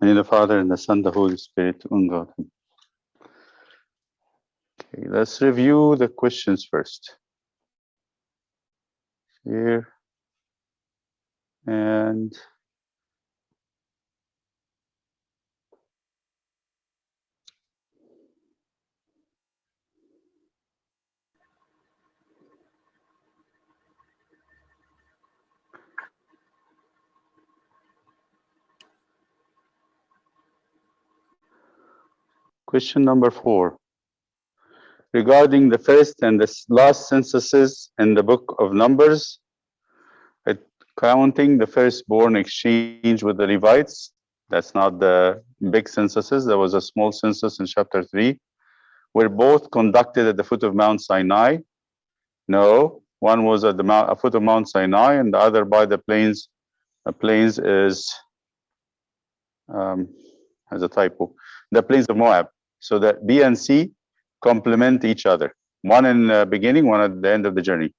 In the Father, and the Son, the Holy Spirit, one God. Okay, let's review the questions first. Here. And question number 4. Regarding the first and the last censuses in the book of Numbers, counting the firstborn exchange with the Levites, that's not the big censuses. There was a small census in chapter 3, were both conducted at the foot of Mount Sinai. No, one was at the foot of Mount Sinai, and the other by the plains. The plains is has a typo. The plains of Moab. So that B and C complement each other. One in the beginning, one at the end of the journey.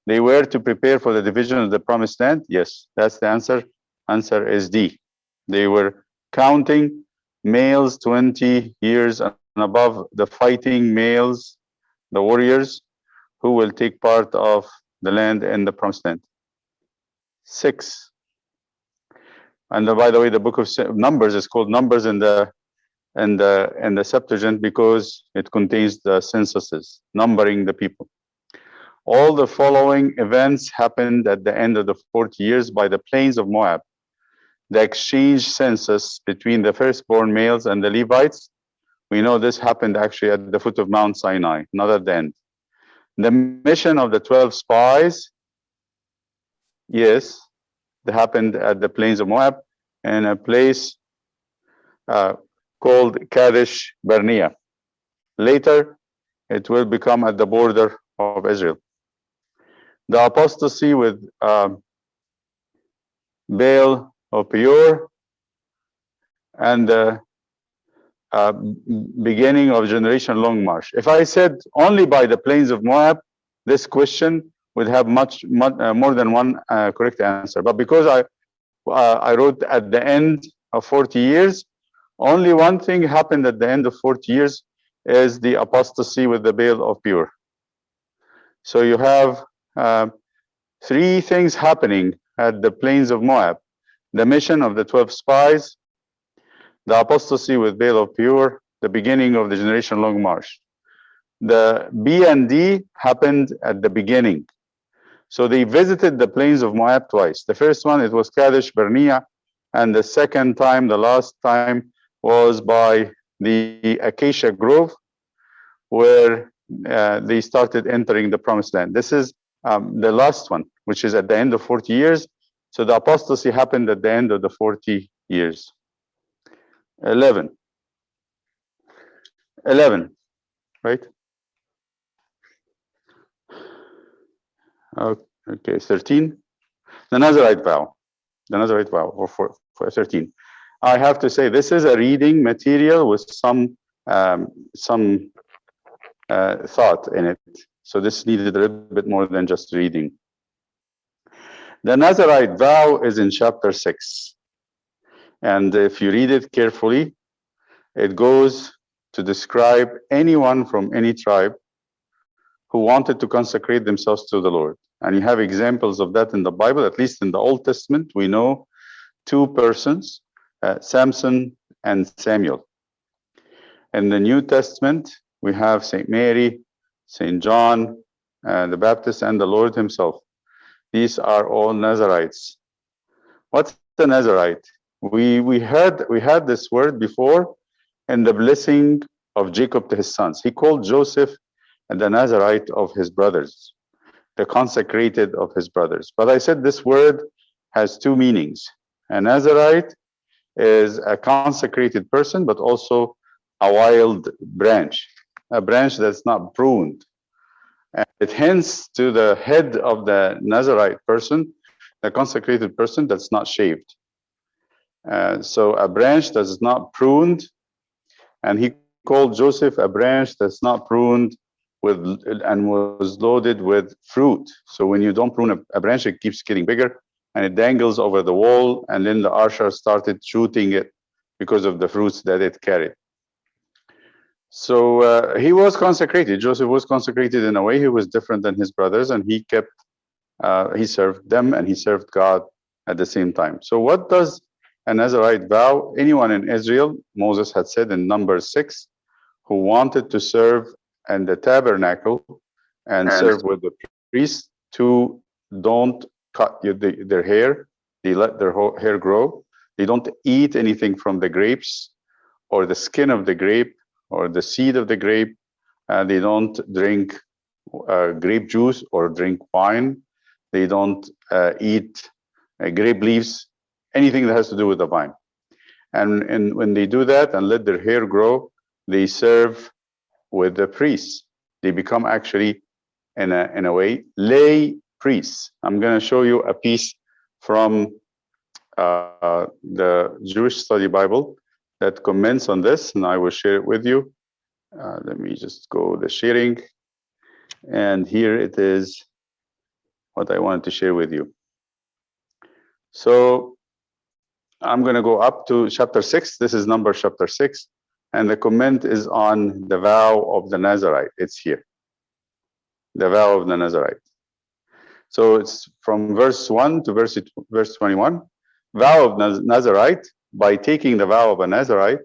They were to prepare for the division of the promised land. Yes, that's the answer. Answer is D. They were counting males 20 years and above, the fighting males, the warriors, who will take part of the land in the promised land. 6. And by the way, the book of Numbers is called Numbers in the Septuagint because it contains the censuses, numbering the people. All the following events happened at the end of the 40 years by the plains of Moab. The exchange census between the firstborn males and the Levites, we know this happened actually at the foot of Mount Sinai, not at the end. The mission of the 12 spies, yes, that happened at the plains of Moab in a place called Kadesh Barnea. Later, it will become at the border of Israel. The apostasy with Baal of Peor and the beginning of generation-long march. If I said only by the plains of Moab, this question would have much more than one correct answer. But because I wrote at the end of 40 years, only one thing happened at the end of 40 years is the apostasy with the Baal of Peor. So you have 3 things happening at the plains of Moab: the mission of the 12 spies, the apostasy with Baal of Peor, the beginning of the generation-long march. The B and D happened at the beginning. So they visited the plains of Moab twice. The first one, it was Kadesh Barnea, and the second time, the last time, was by the Acacia Grove, where they started entering the promised land. This is the last one, which is at the end of 40 years. So the apostasy happened at the end of the 40 years. 11, right? Okay, 13. The Nazarite vow. The Nazarite vow, or for 13. I have to say, this is a reading material with some thought in it. So this needed a little bit more than just reading. The Nazarite vow is in chapter 6. And if you read it carefully, it goes to describe anyone from any tribe who wanted to consecrate themselves to the Lord. And you have examples of that in the Bible. At least in the Old Testament, we know 2 persons, Samson and Samuel. In the New Testament, we have St. Mary, St. John, the Baptist, and the Lord himself. These are all Nazarites. What's the Nazarite? We had this word before in the blessing of Jacob to his sons. He called Joseph the Nazarite of his brothers, the consecrated of his brothers. But I said this word has 2 meanings. A Nazarite is a consecrated person, but also a wild branch, a branch that's not pruned. And it hints to the head of the Nazarite person, the consecrated person that's not shaved. So a branch that's not pruned, and he called Joseph a branch that's not pruned and was loaded with fruit. So when you don't prune a branch, it keeps getting bigger and it dangles over the wall. And then the archer started shooting it because of the fruits that it carried. So he was consecrated. Joseph was consecrated in a way. He was different than his brothers, and he served them and he served God at the same time. So what does a Nazarite vow? Anyone in Israel, Moses had said in Numbers 6, who wanted to serve in the tabernacle and serve with the priests, to don't cut their hair. They let their hair grow. They don't eat anything from the grapes or the skin of the grape or the seed of the grape. They don't drink grape juice or drink wine. They don't eat grape leaves, anything that has to do with the vine. And when they do that and let their hair grow, they serve with the priests. They become actually, in a way, lay priests. I'm going to show you a piece from the Jewish Study Bible that comments on this, and I will share it with you. Let me just go the sharing. And here it is, what I wanted to share with you. So I'm going to go up to chapter 6. This is Numbers chapter 6. And the comment is on the vow of the Nazarite. It's here. The vow of the Nazarite. So it's from verse 1 to verse 21. Vow of Nazarite. By taking the vow of a Nazarite,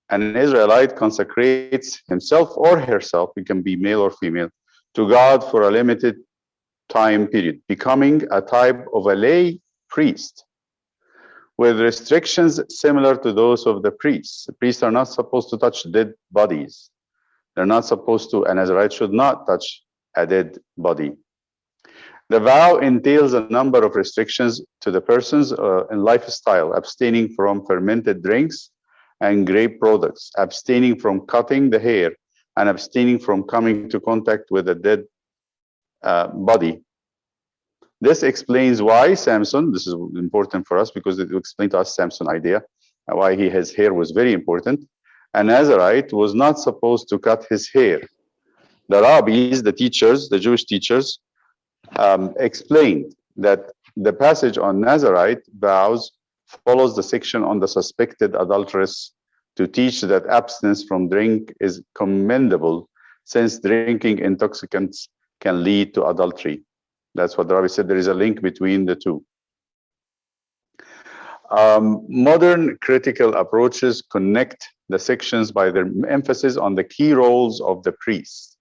an Israelite consecrates himself or herself, it can be male or female, to God for a limited time period, becoming a type of a lay priest with restrictions similar to those of the priests. The priests are not supposed to touch dead bodies. They're not supposed to, a Nazarite should not touch a dead body. The vow entails a number of restrictions to the person's in lifestyle, abstaining from fermented drinks and grape products, abstaining from cutting the hair, and abstaining from coming to contact with a dead body. This explains why Samson, this is important for us because it will explain to us Samson's idea, why his hair was very important. A Nazarite was not supposed to cut his hair. The rabbis, the teachers, the Jewish teachers, explained that the passage on Nazarite vows follows the section on the suspected adulteress to teach that abstinence from drink is commendable, since drinking intoxicants can lead to adultery. That's what the rabbi said. There is a link between the two. Modern critical approaches connect the sections by their emphasis on the key roles of the priest.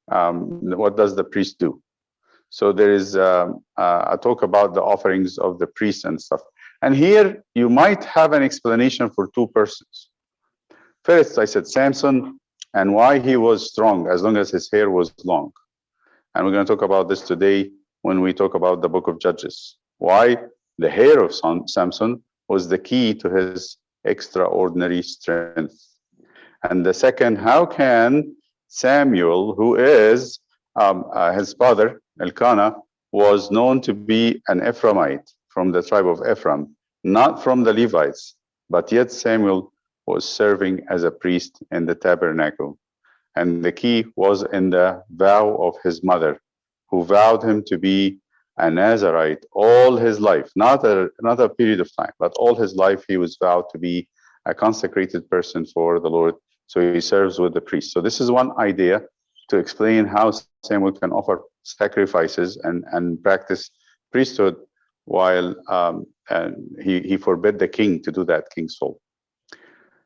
What does the priest do? So there is a talk about the offerings of the priests and stuff. And here you might have an explanation for two persons. First, I said Samson and why he was strong as long as his hair was long. And we're going to talk about this today when we talk about the book of Judges. Why the hair of Samson was the key to his extraordinary strength. And the second, how can Samuel, who is his father, Elkanah, was known to be an Ephraimite from the tribe of Ephraim, not from the Levites, but yet Samuel was serving as a priest in the tabernacle. And the key was in the vow of his mother, who vowed him to be a Nazarite all his life, not a period of time, but all his life he was vowed to be a consecrated person for the Lord. So he serves with the priest. So this is one idea to explain how Samuel can offer sacrifices and practice priesthood while he forbid the king to do that, King Saul.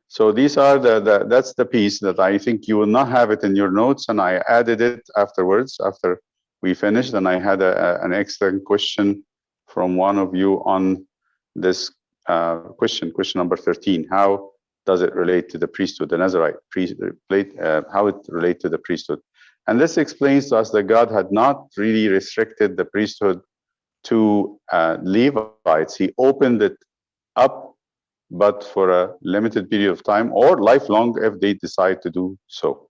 So these are that's the piece that I think you will not have it in your notes, and I added it afterwards after we finished, and I had an excellent question from one of you on this question number 13. How does it relate to the priesthood, the Nazarite how it relates to the priesthood? And this explains to us that God had not really restricted the priesthood to Levites. He opened it up, but for a limited period of time or lifelong if they decide to do so.